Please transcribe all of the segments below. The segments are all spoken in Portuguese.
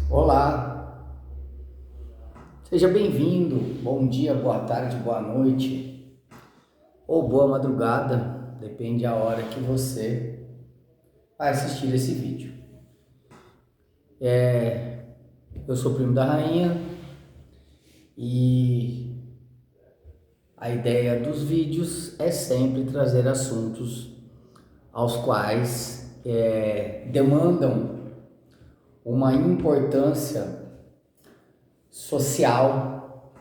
Olá, seja bem-vindo. Bom dia, boa tarde, boa noite ou boa madrugada, depende da hora que você vai assistir esse vídeo. Eu sou primo da rainha e a ideia dos vídeos é sempre trazer assuntos aos quais demandam uma importância social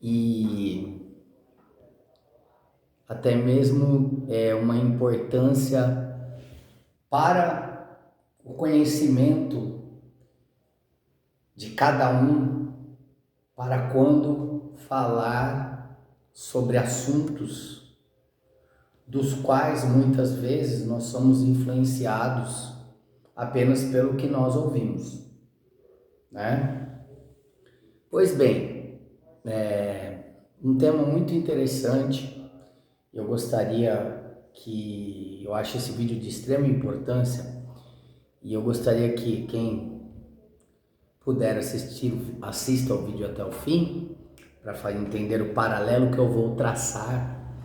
e até mesmo uma importância para o conhecimento de cada um para quando falar sobre assuntos dos quais muitas vezes nós somos influenciados apenas pelo que nós ouvimos, né? Pois bem, um tema muito interessante. Eu acho esse vídeo de extrema importância e eu gostaria que quem puder assista ao vídeo até o fim, para entender o paralelo que eu vou traçar,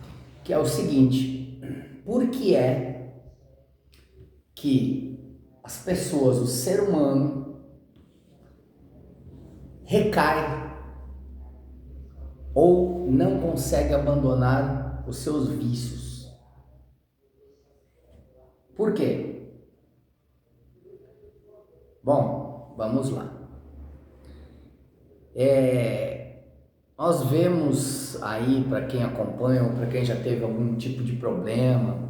que é o seguinte: por que é que as pessoas, o ser humano, recai ou não consegue abandonar os seus vícios? Por quê? Bom, vamos lá. Nós vemos aí, para quem acompanha ou para quem já teve algum tipo de problema,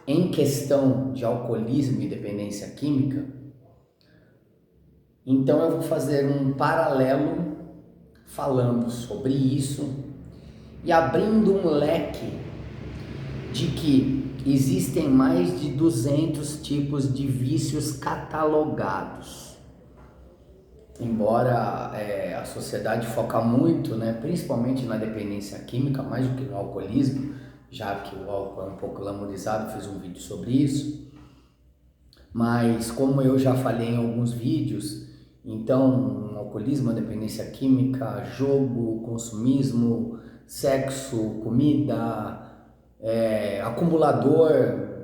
em questão de alcoolismo e dependência química. Então eu vou fazer um paralelo falando sobre isso e abrindo um leque de que existem mais de 200 tipos de vícios catalogados. Embora a sociedade foca muito, né, principalmente na dependência química, mais do que no alcoolismo, já que o álcool é um pouco glamorizado, fiz um vídeo sobre isso. Mas como eu já falei em alguns vídeos, então alcoolismo, dependência química, jogo, consumismo, sexo, comida, acumulador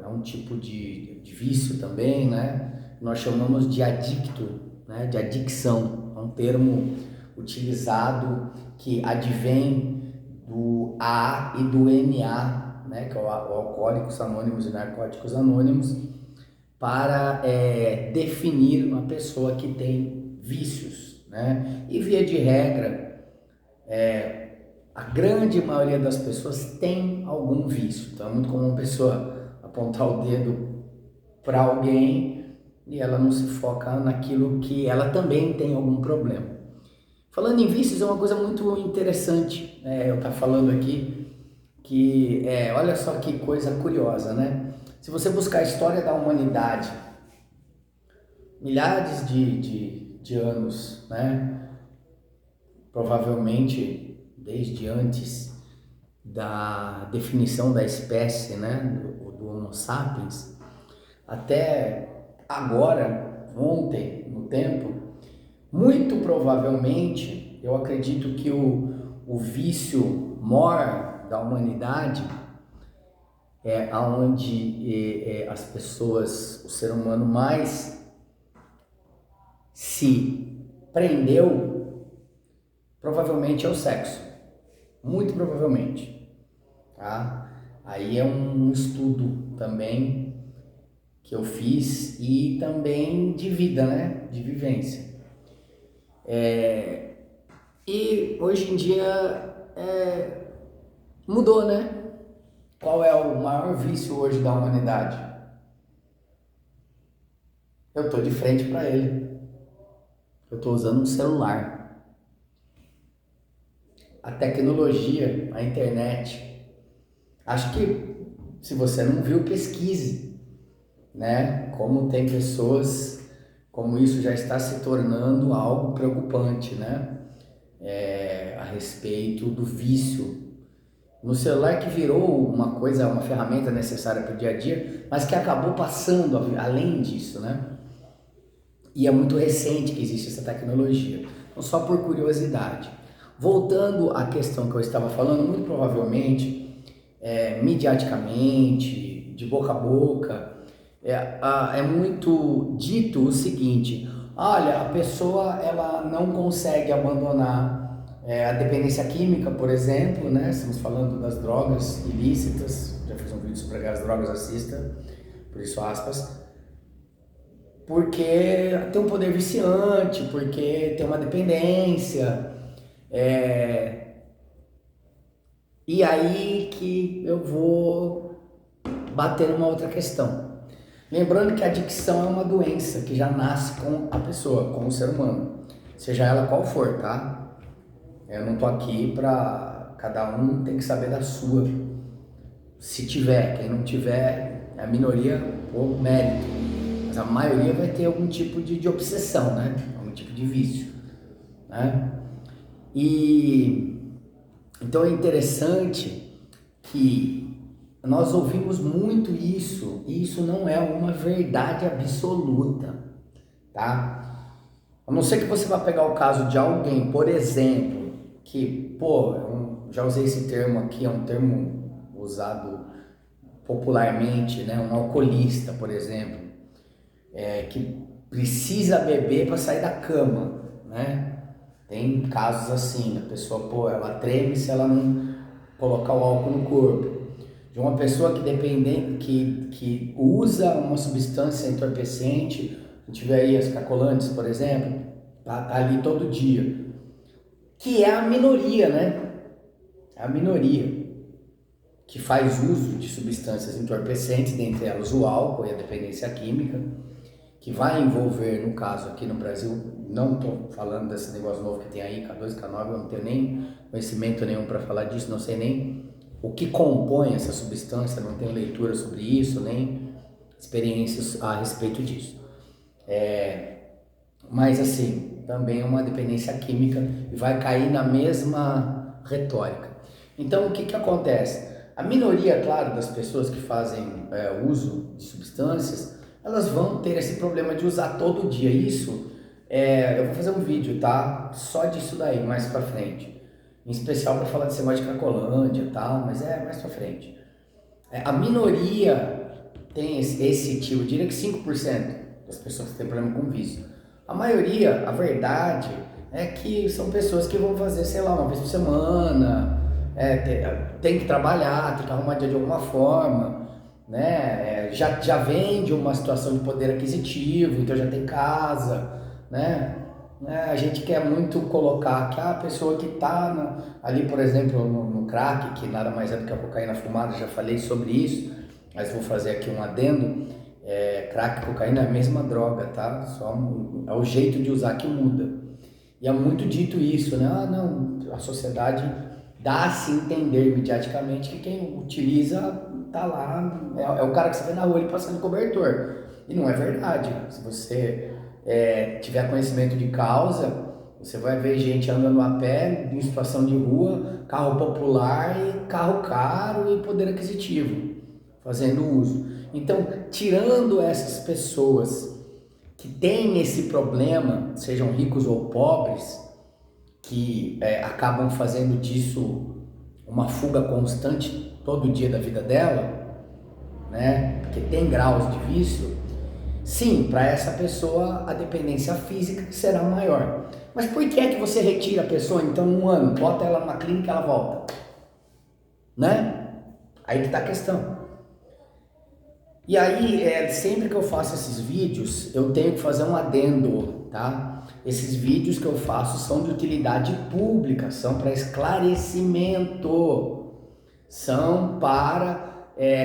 é um tipo de vício também, né? Nós chamamos de adicto, né? De adicção, é um termo utilizado que advém do A e do NA, né? Que é o Alcoólicos Anônimos e Narcóticos Anônimos, para definir uma pessoa que tem vícios, né? E via de regra, a grande maioria das pessoas tem algum vício. Então é muito comum a pessoa apontar o dedo para alguém e ela não se foca naquilo que ela também tem algum problema. Falando em vícios, é uma coisa muito interessante, eu estar falando aqui que, olha só que coisa curiosa, né? Se você buscar a história da humanidade, milhares de anos, né? Provavelmente desde antes da definição da espécie, né? do Homo sapiens, até agora, ontem, no tempo, muito provavelmente, eu acredito que o vício maior da humanidade é aonde as pessoas, o ser humano mais se prendeu, provavelmente é o sexo, muito provavelmente, tá? Aí é um estudo também que eu fiz e também de vida, né? De vivência. E hoje em dia mudou, né? Qual é o maior vício hoje da humanidade? Eu estou de frente para ele. Eu estou usando um celular. A tecnologia, a internet. Acho que se você não viu, pesquise, né? Como tem pessoas, como isso já está se tornando algo preocupante, né? A respeito do vício no celular, que virou uma coisa, uma ferramenta necessária para o dia a dia, mas que acabou passando além disso, né? E é muito recente que existe essa tecnologia, então só por curiosidade. Voltando à questão que eu estava falando, muito provavelmente, midiaticamente, de boca a boca, é muito dito o seguinte: olha, a pessoa ela não consegue abandonar a dependência química, por exemplo, né? Estamos falando das drogas ilícitas, já fiz um vídeo sobre as drogas, assista, por isso aspas, porque tem um poder viciante, porque tem uma dependência, e aí que eu vou bater numa outra questão. Lembrando que a adicção é uma doença que já nasce com a pessoa, com o ser humano, seja ela qual for, tá? Eu não tô aqui para cada um tem que saber da sua. Se tiver, quem não tiver, é a minoria ou mérito. Mas a maioria vai ter algum tipo de obsessão, né? Algum tipo de vício, né? E então é interessante que nós ouvimos muito isso, e isso não é uma verdade absoluta, tá? A não ser que você vá pegar o caso de alguém, por exemplo, que, já usei esse termo aqui, é um termo usado popularmente, né? Um alcoolista, por exemplo, que precisa beber para sair da cama, né? Tem casos assim, a pessoa, ela treme se ela não colocar o álcool no corpo. De uma pessoa que usa uma substância entorpecente, a gente vê aí as cracolantes, por exemplo, tá ali todo dia, que é a minoria, né? É a minoria que faz uso de substâncias entorpecentes, dentre elas o álcool e a dependência química, que vai envolver, no caso aqui no Brasil, não estou falando desse negócio novo que tem aí, K2, K9, eu não tenho nem conhecimento nenhum para falar disso, não sei nem o que compõe essa substância, não tenho leitura sobre isso, nem experiências a respeito disso. Mas assim, também é uma dependência química e vai cair na mesma retórica. Então o que acontece? A minoria, claro, das pessoas que fazem uso de substâncias, elas vão ter esse problema de usar todo dia. Isso, eu vou fazer um vídeo, tá? Só disso daí, mais pra frente. Em especial para falar de negócio de Cracolândia e tal, mas mais pra frente. A minoria tem esse tipo, eu diria que 5% das pessoas que têm problema com vício. A maioria, a verdade, é que são pessoas que vão fazer, sei lá, uma vez por semana, tem que trabalhar, tem que arrumar dia de alguma forma, né? Já vem de uma situação de poder aquisitivo, então já tem casa, né? A gente quer muito colocar que a pessoa que está ali, por exemplo, no crack, que nada mais é do que a cocaína fumada, já falei sobre isso, mas vou fazer aqui um adendo. Crack e cocaína é a mesma droga, tá? Só é o jeito de usar que muda. E é muito dito isso, né? Não, a sociedade dá-se a entender mediaticamente que quem utiliza tá lá, é o cara que você vê na rua ele passando cobertor. E não é verdade. Se você tiver conhecimento de causa, você vai ver gente andando a pé, em situação de rua, carro popular e carro caro e poder aquisitivo, fazendo uso. Então, tirando essas pessoas que têm esse problema, sejam ricos ou pobres, que acabam fazendo disso uma fuga constante todo dia da vida dela, né? Porque tem graus de vício. Sim, para essa pessoa a dependência física será maior. Mas por que é que você retira a pessoa, então, um ano, bota ela numa clínica e ela volta? Né? Aí que está a questão. E aí, sempre que eu faço esses vídeos, eu tenho que fazer um adendo, tá? Esses vídeos que eu faço são de utilidade pública, são para esclarecimento, são para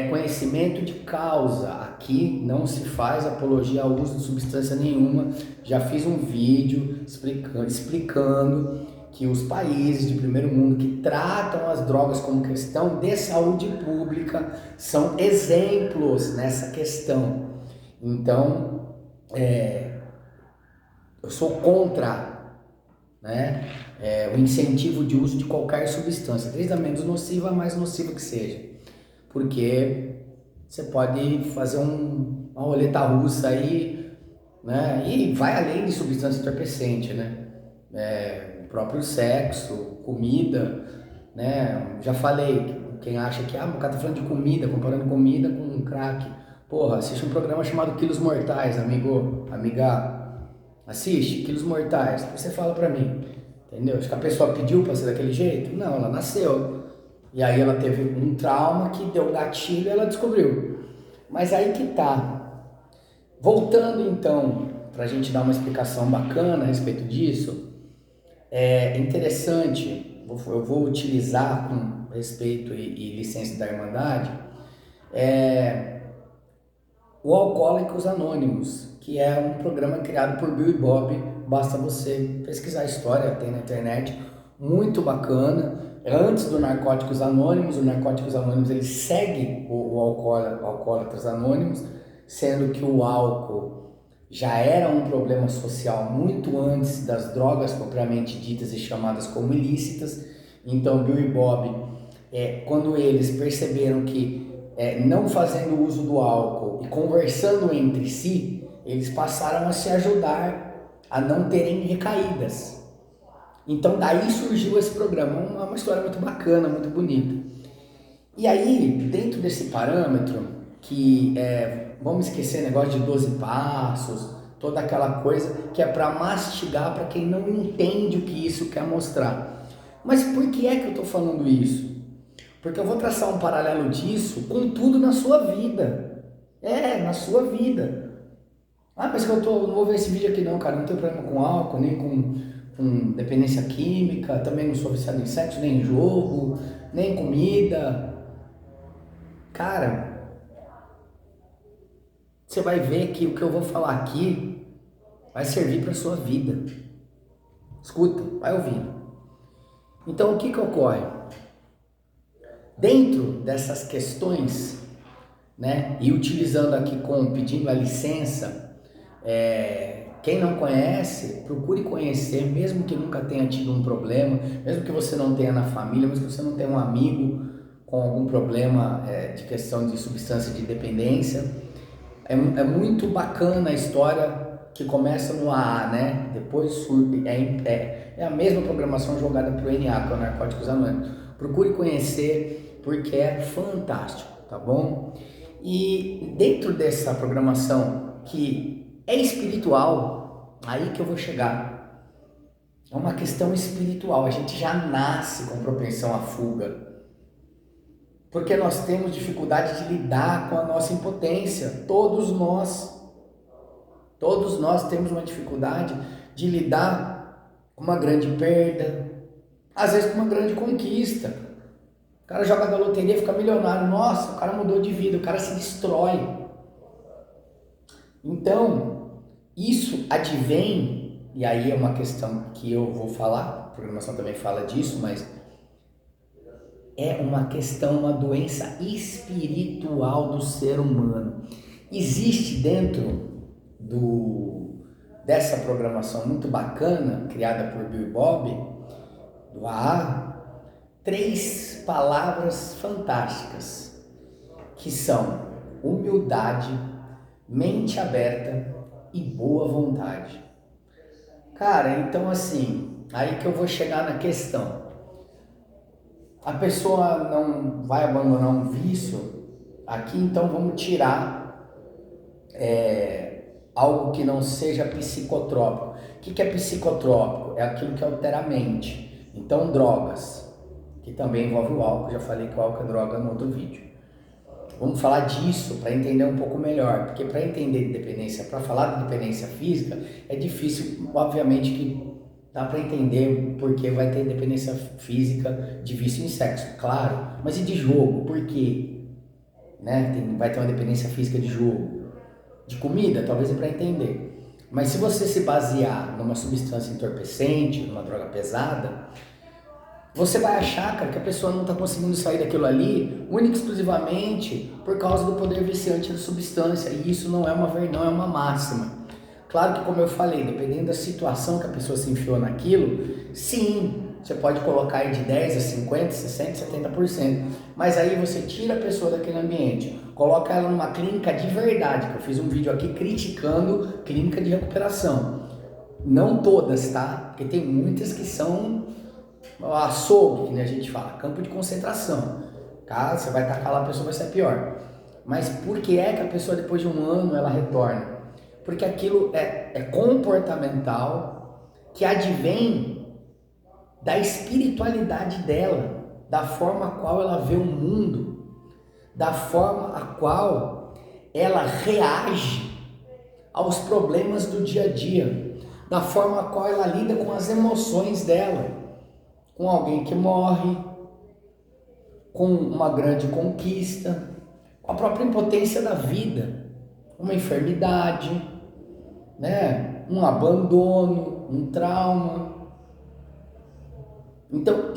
conhecimento de causa. Aqui não se faz apologia ao uso de substância nenhuma. Já fiz um vídeo explicando que os países de primeiro mundo que tratam as drogas como questão de saúde pública são exemplos nessa questão. Então, eu sou contra, né, o incentivo de uso de qualquer substância, desde a menos nociva a mais nociva que seja, porque você pode fazer uma roleta russa aí, né? E vai além de substância entorpecente, né? O próprio sexo, comida, né? Já falei, quem acha que o cara tá falando de comida, comparando comida com crack. Porra, assiste um programa chamado Quilos Mortais, amiga, assiste Quilos Mortais, depois você fala pra mim, entendeu? Acho que a pessoa pediu pra ser daquele jeito? Não, ela nasceu. E aí ela teve um trauma que deu gatilho e ela descobriu. Mas aí que tá. Voltando então, pra gente dar uma explicação bacana a respeito disso, é interessante, eu vou utilizar com respeito e licença da Irmandade, o Alcoólicos Anônimos, que é um programa criado por Bill e Bob, basta você pesquisar a história, tem na internet, muito bacana. Antes do Narcóticos Anônimos, o Narcóticos Anônimos ele segue o Alcoólatras Anônimos, sendo que o álcool já era um problema social muito antes das drogas propriamente ditas e chamadas como ilícitas. Então Bill e Bob, quando eles perceberam que não fazendo uso do álcool e conversando entre si, eles passaram a se ajudar a não terem recaídas. Então daí surgiu esse programa, uma história muito bacana, muito bonita. E aí, dentro desse parâmetro, que vamos esquecer negócio de 12 passos, toda aquela coisa que é para mastigar para quem não entende o que isso quer mostrar. Mas por que é que eu estou falando isso? Porque eu vou traçar um paralelo disso com tudo na sua vida. Na sua vida. Mas eu não vou ver esse vídeo aqui não, cara, não tenho problema com álcool, nem com dependência química, também não sou viciado em sexo, nem em jogo, nem em comida. Cara, você vai ver que o que eu vou falar aqui vai servir para sua vida. Escuta, vai ouvindo. Então o que ocorre? Dentro dessas questões, né, e utilizando aqui pedindo a licença, quem não conhece, procure conhecer, mesmo que nunca tenha tido um problema, mesmo que você não tenha na família, mesmo que você não tenha um amigo com algum problema de questão de substância de dependência. É muito bacana a história que começa no AA, né? Depois surge, é a mesma programação jogada para o NA, que é o Narcóticos Anônimos. Procure conhecer, porque é fantástico, tá bom? E dentro dessa programação que é espiritual, aí que eu vou chegar. É uma questão espiritual, a gente já nasce com propensão à fuga. Porque nós temos dificuldade de lidar com a nossa impotência. Todos nós temos uma dificuldade de lidar com uma grande perda, às vezes com uma grande conquista. O cara joga da loteria, fica milionário, nossa, o cara mudou de vida, o cara se destrói. Então, isso advém, e aí é uma questão que eu vou falar, a programação também fala disso, mas é uma questão, uma doença espiritual do ser humano. Existe dentro dessa programação muito bacana, criada por Bill e Bob, do AA, 3 palavras fantásticas, que são humildade, mente aberta e boa vontade. Cara, então assim, aí que eu vou chegar na questão. A pessoa não vai abandonar um vício, aqui então vamos tirar algo que não seja psicotrópico. O que é psicotrópico? É aquilo que altera a mente. Então drogas, que também envolve o álcool, já falei que o álcool é droga no outro vídeo. Vamos falar disso para entender um pouco melhor, porque para entender de dependência, para falar de dependência física, é difícil, obviamente que dá para entender porque vai ter dependência física de vício em sexo, claro, mas e de jogo, por quê? Né? Vai ter uma dependência física de jogo, de comida, talvez é para entender, mas se você se basear numa substância entorpecente, numa droga pesada, você vai achar, cara, que a pessoa não está conseguindo sair daquilo ali única e exclusivamente por causa do poder viciante da substância. E isso não é uma máxima. Claro que, como eu falei, dependendo da situação que a pessoa se enfiou naquilo, sim, você pode colocar aí de 10 a 50, 60, 70%. Mas aí você tira a pessoa daquele ambiente, coloca ela numa clínica de verdade, que eu fiz um vídeo aqui criticando clínica de recuperação. Não todas, tá? Porque tem muitas que são açougue, que a gente fala, campo de concentração. Tá? Você vai tacar lá, a pessoa vai ser pior. Mas por que é que a pessoa depois de um ano ela retorna? Porque aquilo é comportamental, que advém da espiritualidade dela, da forma a qual ela vê o mundo, da forma a qual ela reage aos problemas do dia a dia, da forma a qual ela lida com as emoções dela, com alguém que morre, com uma grande conquista, com a própria impotência da vida, uma enfermidade, né? Um abandono, um trauma. Então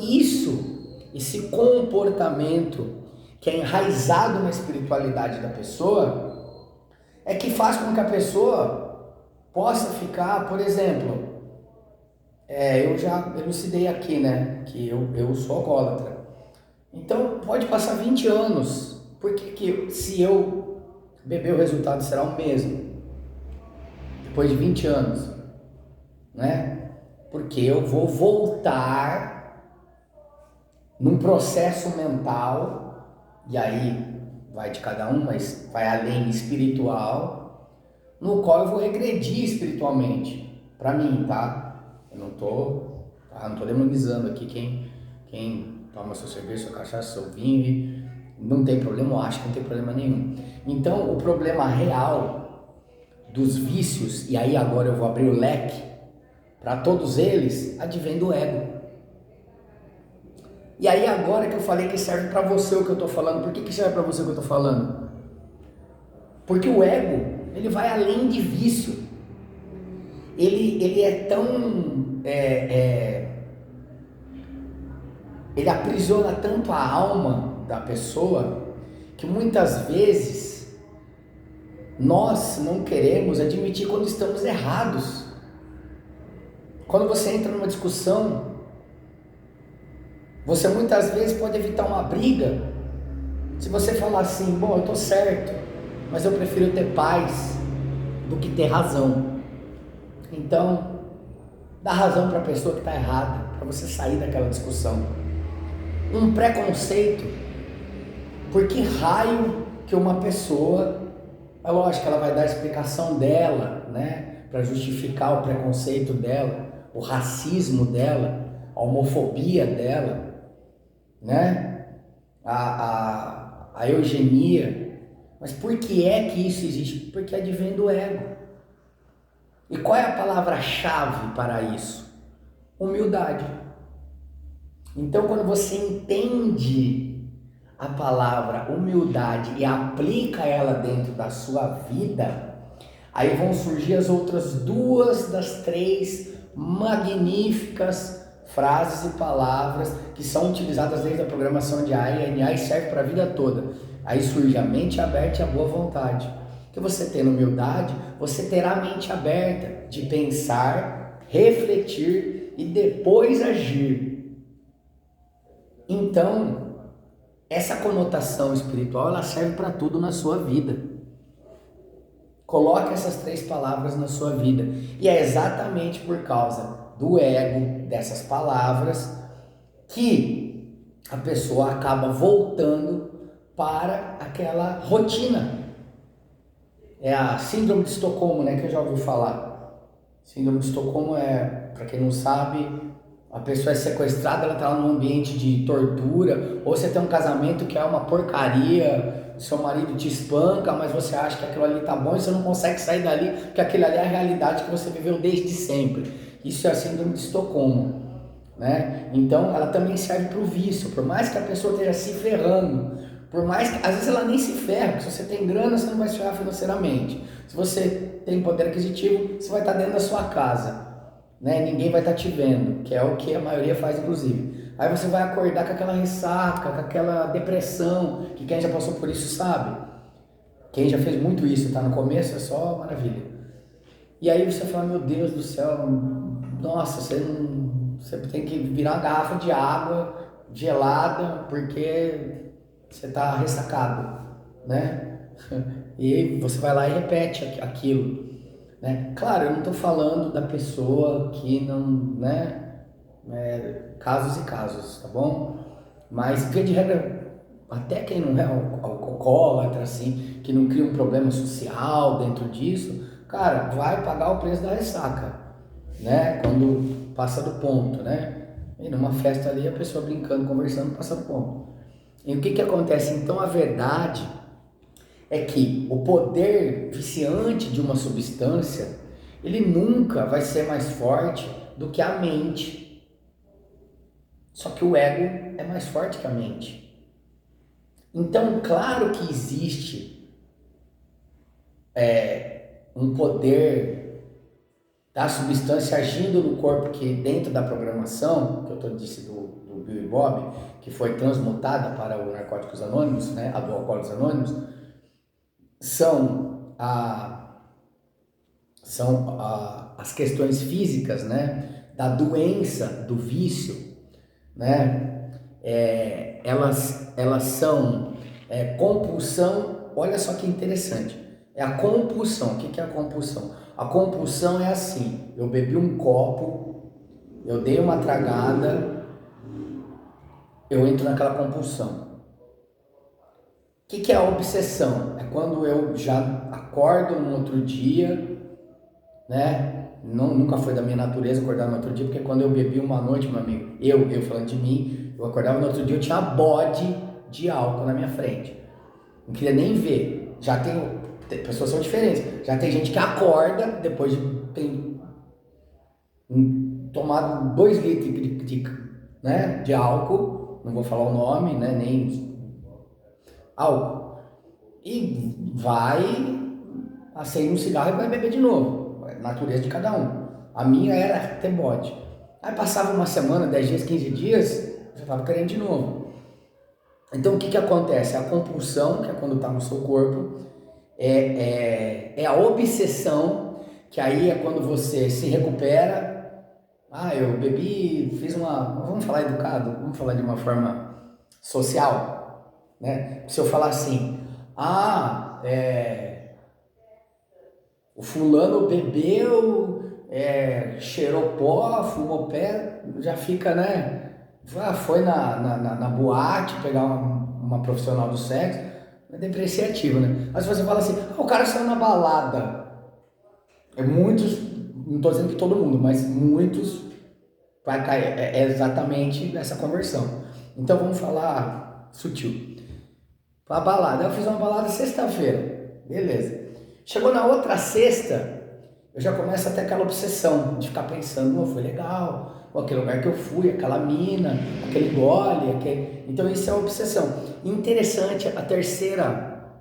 esse comportamento que é enraizado na espiritualidade da pessoa, é que faz com que a pessoa possa ficar, por exemplo, eu já elucidei aqui, né, que eu sou alcoólatra. Então pode passar 20 anos, por que se eu beber o resultado será o mesmo? Depois de 20 anos, né? Porque eu vou voltar num processo mental, e aí vai de cada um, mas vai além espiritual, no qual eu vou regredir espiritualmente, para mim, tá? Eu não tô demonizando aqui quem toma sua cerveja, sua cachaça, seu vinho, não tem problema, eu acho que não tem problema nenhum. Então, o problema real dos vícios, e aí agora eu vou abrir o leque para todos eles, advém do ego. E aí agora que eu falei que serve para você o que eu tô falando, por que serve para você o que eu tô falando? Porque o ego, ele vai além de vício. Ele é tão... ele aprisiona tanto a alma da pessoa, que muitas vezes nós não queremos admitir quando estamos errados. Quando você entra numa discussão, você muitas vezes pode evitar uma briga, se você falar assim, bom, eu tô certo, mas eu prefiro ter paz do que ter razão. Então, dá razão para a pessoa que está errada, para você sair daquela discussão. Um preconceito, por que raio que uma pessoa, é lógico que ela vai dar a explicação dela, né, para justificar o preconceito dela, o racismo dela, a homofobia dela, né, a eugenia. Mas por que é que isso existe? Porque advém do ego. E qual é a palavra-chave para isso? Humildade. Então, quando você entende a palavra humildade e aplica ela dentro da sua vida, aí vão surgir as outras 2 das 3 magníficas frases e palavras que são utilizadas desde a programação de ANA e serve para a vida toda. Aí surge a mente aberta e a boa vontade. Que você tendo humildade, você terá a mente aberta de pensar, refletir e depois agir. Então, essa conotação espiritual, ela serve para tudo na sua vida. Coloque essas 3 palavras na sua vida. E é exatamente por causa do ego, dessas palavras, que a pessoa acaba voltando para aquela rotina. É a síndrome de Estocolmo, né, que eu já ouvi falar. Síndrome de Estocolmo é, para quem não sabe, a pessoa é sequestrada, ela está lá num ambiente de tortura, ou você tem um casamento que é uma porcaria, seu marido te espanca, mas você acha que aquilo ali tá bom e você não consegue sair dali, porque aquilo ali é a realidade que você viveu desde sempre. Isso é a síndrome de Estocolmo, né? Então ela também serve para o vício, por mais que a pessoa esteja se ferrando, por mais que, às vezes ela nem se ferra, porque se você tem grana, você não vai se ferrar financeiramente. Se você tem poder aquisitivo, você vai estar dentro da sua casa, né? Ninguém vai estar te vendo, que é o que a maioria faz, inclusive. Aí você vai acordar com aquela ressaca, com aquela depressão, que quem já passou por isso sabe. Quem já fez muito isso, tá no começo, é só maravilha. E aí você fala, meu Deus do céu, nossa, você tem que virar uma garrafa de água gelada porque você está ressacado, né? E você vai lá e repete aquilo, né? Claro, eu não estou falando da pessoa que não, né? Casos e casos, tá bom? Mas, via de regra, até quem não é alcoólatra, assim, que não cria um problema social dentro disso, cara, vai pagar o preço da ressaca, né? Quando passa do ponto, né? E numa festa ali, a pessoa brincando, conversando, passa do ponto. E o que que acontece? Então, a verdade é que o poder viciante de uma substância, ele nunca vai ser mais forte do que a mente. Só que o ego é mais forte que a mente. Então, claro que existe um poder da substância agindo no corpo que dentro da programação, que eu disse do Bill e Bob, que foi transmutada para o Narcóticos Anônimos, né, a do Alcoólicos Anônimos, são as questões físicas, né, da doença, do vício, né, elas são compulsão. Olha só que interessante, é a compulsão. O que é a compulsão? A compulsão é assim: eu bebi um copo, eu dei uma tragada, eu entro naquela compulsão. O que é a obsessão? É quando eu já acordo no outro dia, né? Nunca foi da minha natureza acordar no outro dia, porque quando eu bebi uma noite, meu amigo, eu falando de mim, eu acordava no outro dia, eu tinha bode de álcool na minha frente. Não queria nem ver. Já tem pessoas são diferentes. Já tem gente que acorda depois de ter tomado 2 litros né, de álcool, não vou falar o nome, né, nem álcool, e vai acende um cigarro e vai beber de novo. É a natureza de cada um. A minha era ter bode. Aí passava uma semana, 10 dias, 15 dias, eu já estava querendo de novo. Então o que acontece? A compulsão, que é quando está no seu corpo, é a obsessão, que aí é quando você se recupera. Eu bebi, fiz vamos falar educado, vamos falar de uma forma social, né? Se eu falar assim, o fulano bebeu, cheirou pó, fumou pé, já fica, né? Foi na boate pegar uma profissional do sexo, é depreciativo, né? Mas se você fala assim, o cara saiu na balada, muitos, não estou dizendo que todo mundo, mas muitos vai cair, é exatamente essa conversão. Então vamos falar sutil. A balada, eu fiz uma balada sexta-feira, beleza. Chegou na outra sexta, eu já começo a ter aquela obsessão de ficar pensando, foi legal, aquele lugar que eu fui, aquela mina, aquele gole, Então isso é a obsessão. Interessante a terceira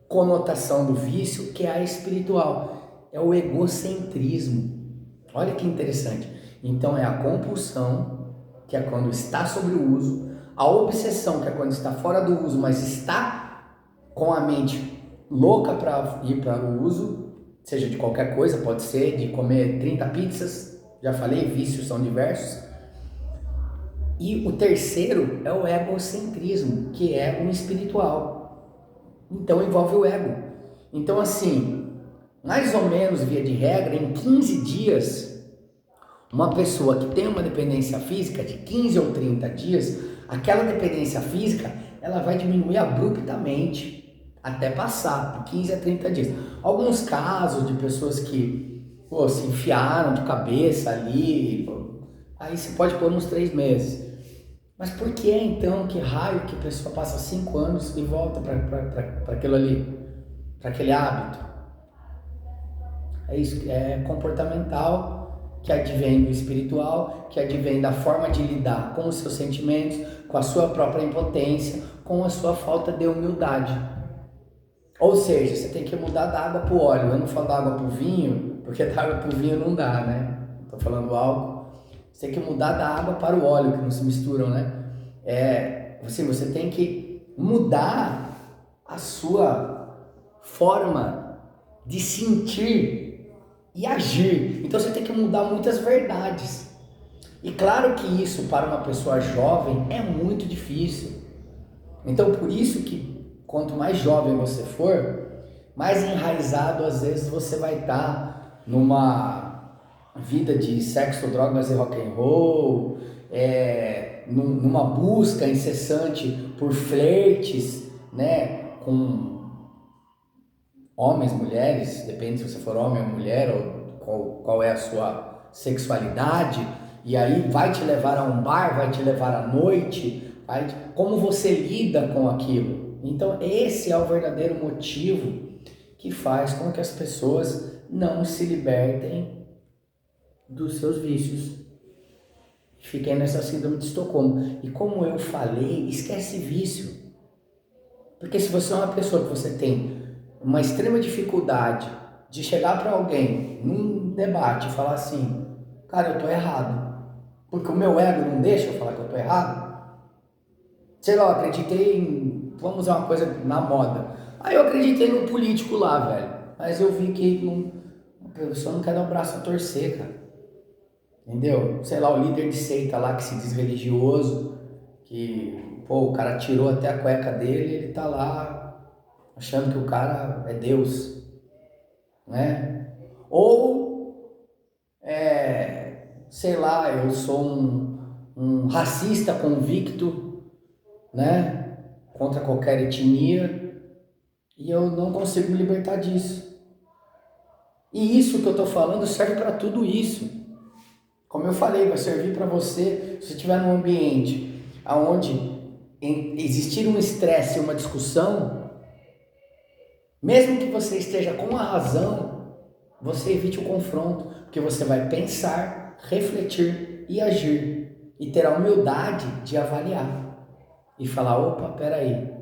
conotação do vício, que é a espiritual, é o egocentrismo. Olha que interessante. Então é a compulsão, que é quando está sobre o uso, a obsessão, que é quando está fora do uso, mas está com a mente louca para ir para o uso, seja de qualquer coisa, pode ser de comer 30 pizzas, já falei, vícios são diversos. E o terceiro é o egocentrismo, que é o espiritual. Então envolve o ego. Então assim, mais ou menos via de regra, em 15 dias, uma pessoa que tem uma dependência física de 15 ou 30 dias, aquela dependência física, ela vai diminuir abruptamente até passar de 15 a 30 dias. Alguns casos de pessoas que se enfiaram de cabeça ali, aí você pode pôr uns 3 meses. Mas por que então, que raio que a pessoa passa 5 anos e volta para aquilo ali, para aquele hábito? É isso, é comportamental, que advém do espiritual, que advém da forma de lidar com os seus sentimentos, com a sua própria impotência, com a sua falta de humildade. Ou seja, você tem que mudar da água para o óleo. Eu não falo da água para o vinho, porque da água para o vinho não dá, né? Estou falando álcool. Você tem que mudar da água para o óleo, que não se misturam, né? Você tem que mudar a sua forma de sentir e agir. Então você tem que mudar muitas verdades. E claro que isso para uma pessoa jovem é muito difícil. Então por isso que quanto mais jovem você for, mais enraizado às vezes você vai estar numa vida de sexo, drogas e rock and roll, numa busca incessante por flertes, né, com homens, mulheres, depende se você for homem ou mulher, ou qual é a sua sexualidade, e aí vai te levar a um bar, vai te levar à noite, como você lida com aquilo. Então esse é o verdadeiro motivo que faz com que as pessoas não se libertem dos seus vícios. Fiquem nessa síndrome de Estocolmo. E como eu falei, esquece vício. Porque se você é uma pessoa que você tem uma extrema dificuldade de chegar para alguém num debate e falar assim, cara, eu tô errado, porque o meu ego não deixa eu falar que eu tô errado. Sei lá, eu acreditei em, vamos usar uma coisa na moda, aí eu acreditei num político lá, velho, mas eu vi que a pessoa não quer dar o braço a torcer, cara, entendeu? Sei lá, o líder de seita lá que se diz religioso, que, pô, o cara tirou até a cueca dele, ele tá lá achando que o cara é Deus, né? Ou, sei lá, eu sou um racista convicto, né? Contra qualquer etnia, e eu não consigo me libertar disso. E isso que eu tô falando serve para tudo isso. Como eu falei, vai servir para você, se você estiver num ambiente onde existir um estresse, uma discussão, mesmo que você esteja com a razão, você evite o confronto, porque você vai pensar, refletir e agir, e ter a humildade de avaliar e falar, opa, peraí,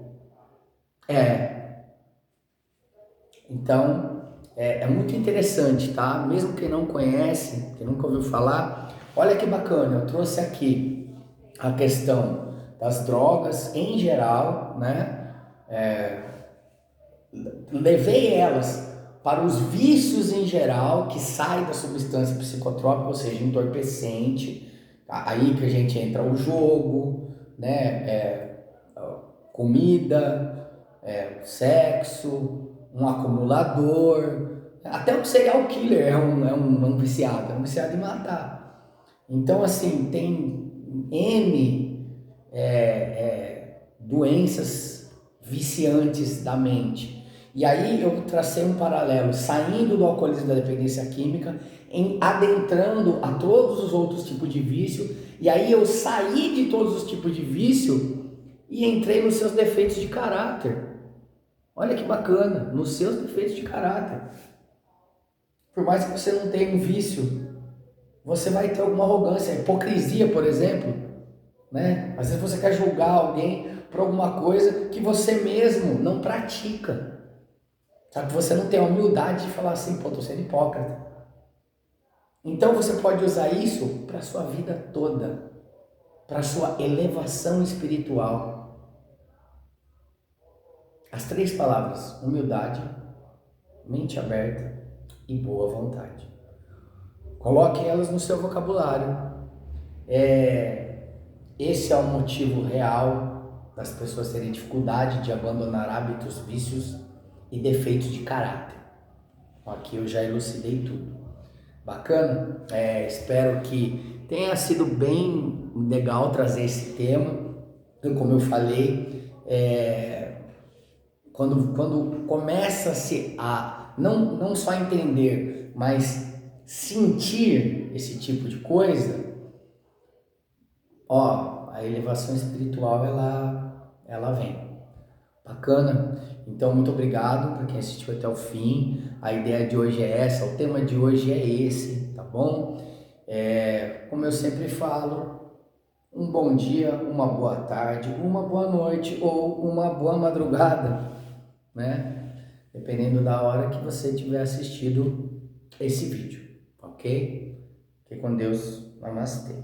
então é muito interessante, tá? Mesmo quem não conhece, quem nunca ouviu falar, olha que bacana, eu trouxe aqui a questão das drogas em geral, né? Levei elas para os vícios em geral que saem da substância psicotrópica, ou seja, entorpecente. Aí que a gente entra o jogo, né? Comida, sexo, um acumulador, até um serial killer é um viciado em matar. Então assim, tem N doenças viciantes da mente. E aí eu tracei um paralelo, saindo do alcoolismo e da dependência química, adentrando a todos os outros tipos de vício, e aí eu saí de todos os tipos de vício e entrei nos seus defeitos de caráter. Olha que bacana, nos seus defeitos de caráter. Por mais que você não tenha um vício, você vai ter alguma arrogância, hipocrisia, por exemplo, né? Às vezes você quer julgar alguém por alguma coisa que você mesmo não pratica. Sabe, que você não tem a humildade de falar assim, pô, tô sendo hipócrita. Então você pode usar isso para a sua vida toda, para a sua elevação espiritual. As 3 palavras, humildade, mente aberta e boa vontade. Coloque elas no seu vocabulário. Esse é o motivo real das pessoas terem dificuldade de abandonar hábitos, vícios e defeitos de caráter. Aqui eu já elucidei tudo. Bacana? Espero que tenha sido bem legal trazer esse tema. Como eu falei, quando começa-se a não só entender, mas sentir esse tipo de coisa, a elevação espiritual ela vem. Bacana? Então, muito obrigado para quem assistiu até o fim. A ideia de hoje é essa, o tema de hoje é esse, tá bom? Como eu sempre falo, um bom dia, uma boa tarde, uma boa noite ou uma boa madrugada, né? Dependendo da hora que você tiver assistido esse vídeo, ok? Fique com Deus, namastê.